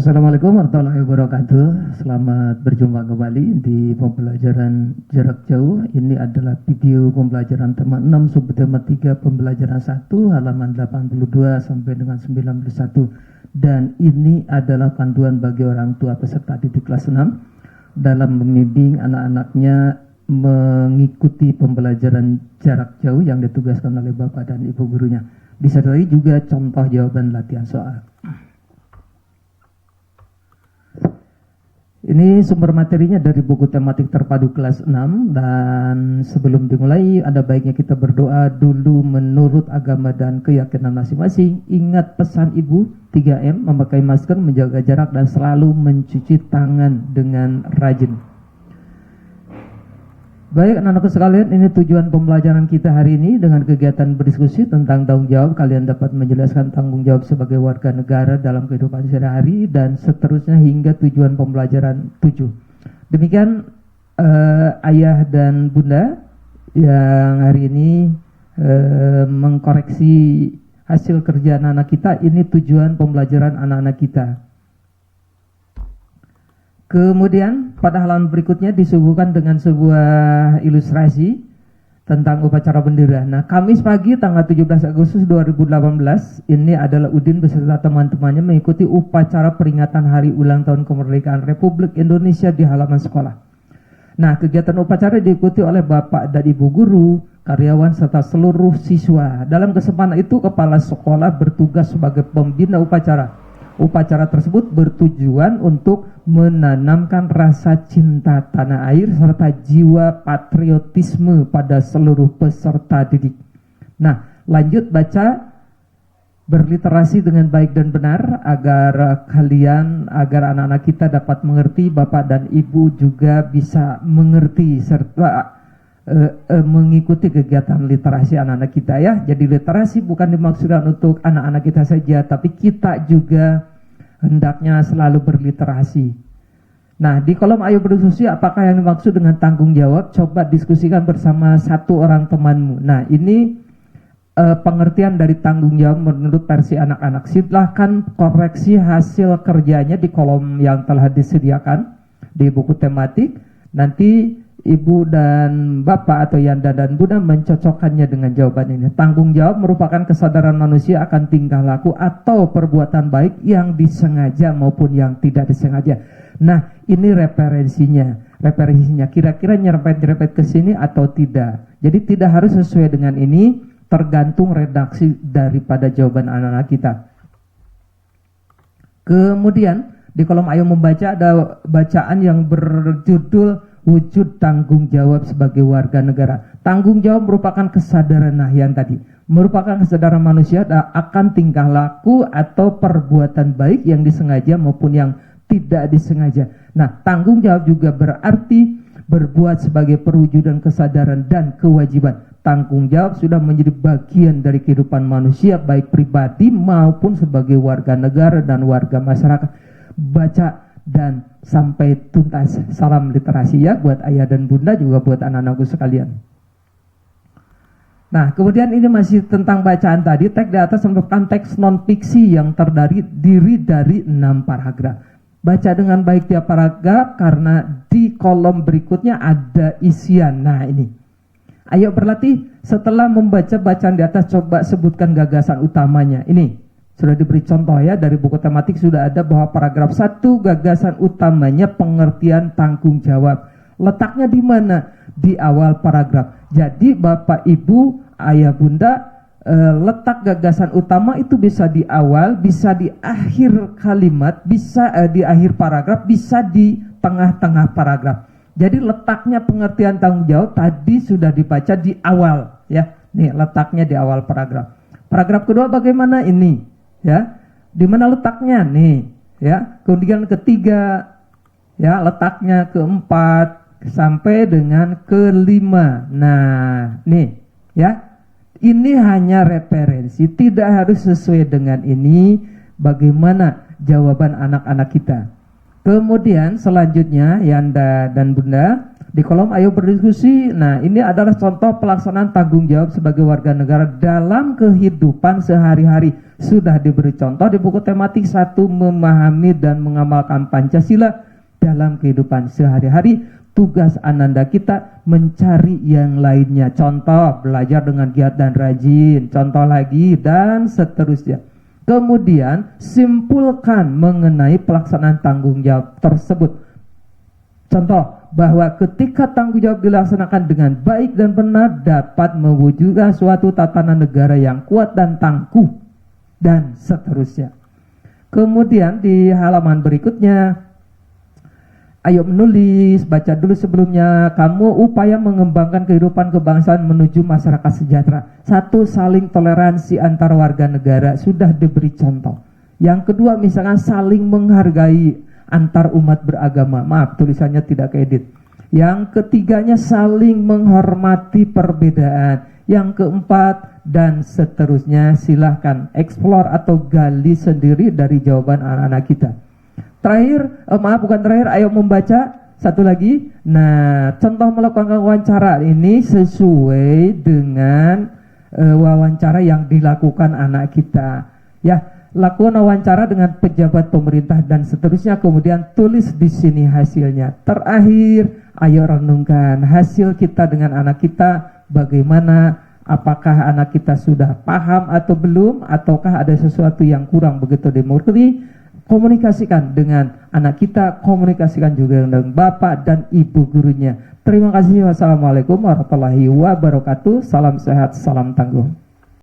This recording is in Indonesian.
Assalamualaikum warahmatullahi wabarakatuh. Selamat berjumpa kembali di pembelajaran jarak jauh. Ini adalah video pembelajaran tema 6 subtema 3 pembelajaran 1 halaman 82 sampai dengan 91. Dan ini adalah panduan bagi orang tua peserta didik kelas 6 dalam membimbing anak-anaknya mengikuti pembelajaran jarak jauh yang ditugaskan oleh Bapak dan Ibu gurunya. Disertai juga contoh jawaban latihan soal. Ini sumber materinya dari buku tematik terpadu kelas 6, dan sebelum dimulai ada baiknya kita berdoa dulu menurut agama dan keyakinan masing-masing. Ingat pesan Ibu 3M, memakai masker, menjaga jarak, dan selalu mencuci tangan dengan rajin. Baik anak-anakku sekalian, ini tujuan pembelajaran kita hari ini dengan kegiatan berdiskusi tentang tanggung jawab. Kalian dapat menjelaskan tanggung jawab sebagai warga negara dalam kehidupan sehari-hari dan seterusnya hingga tujuan pembelajaran 7. Demikian ayah dan bunda yang hari ini mengkoreksi hasil kerja anak-anak kita. Ini tujuan pembelajaran anak-anak kita. Kemudian pada halaman berikutnya disuguhkan dengan sebuah ilustrasi tentang upacara bendera. Nah, Kamis pagi tanggal 17 Agustus 2018 ini adalah Udin beserta teman-temannya mengikuti upacara peringatan hari ulang tahun kemerdekaan Republik Indonesia di halaman sekolah. Nah, kegiatan upacara diikuti oleh Bapak dan Ibu guru, karyawan serta seluruh siswa. Dalam kesempatan itu kepala sekolah bertugas sebagai pembina upacara. Upacara tersebut bertujuan untuk menanamkan rasa cinta tanah air serta jiwa patriotisme pada seluruh peserta didik. Nah, lanjut baca, berliterasi dengan baik dan benar agar anak-anak kita dapat mengerti, Bapak dan Ibu juga bisa mengerti serta mengikuti kegiatan literasi anak-anak kita ya. Jadi literasi bukan dimaksudkan untuk anak-anak kita saja, tapi kita juga hendaknya selalu berliterasi. Nah, di kolom ayo berdiskusi apakah yang dimaksud dengan tanggung jawab? Coba diskusikan bersama satu orang temanmu. Nah, ini pengertian dari tanggung jawab menurut versi anak-anak. Silahkan koreksi hasil kerjanya di kolom yang telah disediakan di buku tematik. Nanti Ibu dan Bapak atau Yanda dan Bunda mencocokkannya dengan jawaban ini. Tanggung jawab merupakan kesadaran manusia akan tingkah laku atau perbuatan baik yang disengaja maupun yang tidak disengaja. Nah, ini referensinya. Kira-kira nyerempet ke sini atau tidak. Jadi tidak harus sesuai dengan ini, tergantung redaksi daripada jawaban anak-anak kita. Kemudian di kolom ayo membaca ada bacaan yang berjudul wujud tanggung jawab sebagai warga negara. Tanggung jawab merupakan kesadaran, nah yang tadi, merupakan kesadaran manusia akan tingkah laku atau perbuatan baik yang disengaja maupun yang tidak disengaja. Nah, tanggung jawab juga berarti berbuat sebagai perwujudan kesadaran dan kewajiban. Tanggung jawab sudah menjadi bagian dari kehidupan manusia baik pribadi maupun sebagai warga negara dan warga masyarakat. Baca dan sampai tuntas. Salam literasi ya buat ayah dan bunda, juga buat anak-anakku sekalian. Nah, kemudian ini masih tentang bacaan tadi. Teks di atas merupakan teks non-fiksi yang terdiri dari 6 paragraf. Baca dengan baik tiap paragraf karena di kolom berikutnya ada isian. Nah, ini. Ayo berlatih, setelah membaca bacaan di atas coba sebutkan gagasan utamanya. Ini sudah diberi contoh ya, dari buku tematik sudah ada bahwa paragraf 1 gagasan utamanya pengertian tanggung jawab. Letaknya di mana? Di awal paragraf. Jadi Bapak Ibu, Ayah Bunda, letak gagasan utama itu bisa di awal, bisa di akhir kalimat, bisa di akhir paragraf, bisa di tengah-tengah paragraf. Jadi letaknya pengertian tanggung jawab tadi sudah dibaca di awal ya. Nih letaknya di awal paragraf. Paragraf kedua bagaimana ini? Ya, di mana letaknya nih ya. Kemudian ketiga ya, letaknya keempat sampai dengan kelima. Nah, nih ya, ini hanya referensi, tidak harus sesuai dengan ini bagaimana jawaban anak-anak kita. Kemudian selanjutnya Yanda dan Bunda Di kolom ayo berdiskusi. Nah, ini adalah contoh pelaksanaan tanggung jawab sebagai warga negara dalam kehidupan sehari-hari. Sudah diberi contoh di buku tematik 1, memahami dan mengamalkan Pancasila dalam kehidupan sehari-hari. Tugas ananda kita mencari yang lainnya. Contoh, belajar dengan giat dan rajin. Contoh lagi, dan seterusnya. Kemudian, simpulkan mengenai pelaksanaan tanggung jawab tersebut. Contoh, bahwa ketika tanggung jawab dilaksanakan dengan baik dan benar dapat mewujudkan suatu tatanan negara yang kuat dan tangguh, dan seterusnya. Kemudian di halaman berikutnya, ayo menulis, baca dulu sebelumnya. Kamu upaya mengembangkan kehidupan kebangsaan menuju masyarakat sejahtera. 1, saling toleransi antar warga negara, sudah diberi contoh. Yang kedua, misalkan saling menghargai antar umat beragama. Maaf, tulisannya tidak keedit. Yang ketiganya, saling menghormati perbedaan. Yang keempat, dan seterusnya. Silahkan explore atau gali sendiri dari jawaban anak-anak kita. Terakhir, maaf bukan terakhir, ayo membaca satu lagi. Nah, contoh melakukan wawancara ini sesuai dengan wawancara yang dilakukan anak kita. Ya, lakukan wawancara dengan pejabat pemerintah dan seterusnya, kemudian tulis di sini hasilnya. Terakhir, ayo renungkan hasil kita dengan anak kita bagaimana, apakah anak kita sudah paham atau belum, ataukah ada sesuatu yang kurang begitu dimengerti. Komunikasikan dengan anak kita, komunikasikan juga dengan bapak dan ibu gurunya. Terima kasih. Wassalamualaikum warahmatullahi wabarakatuh. Salam sehat, salam tangguh.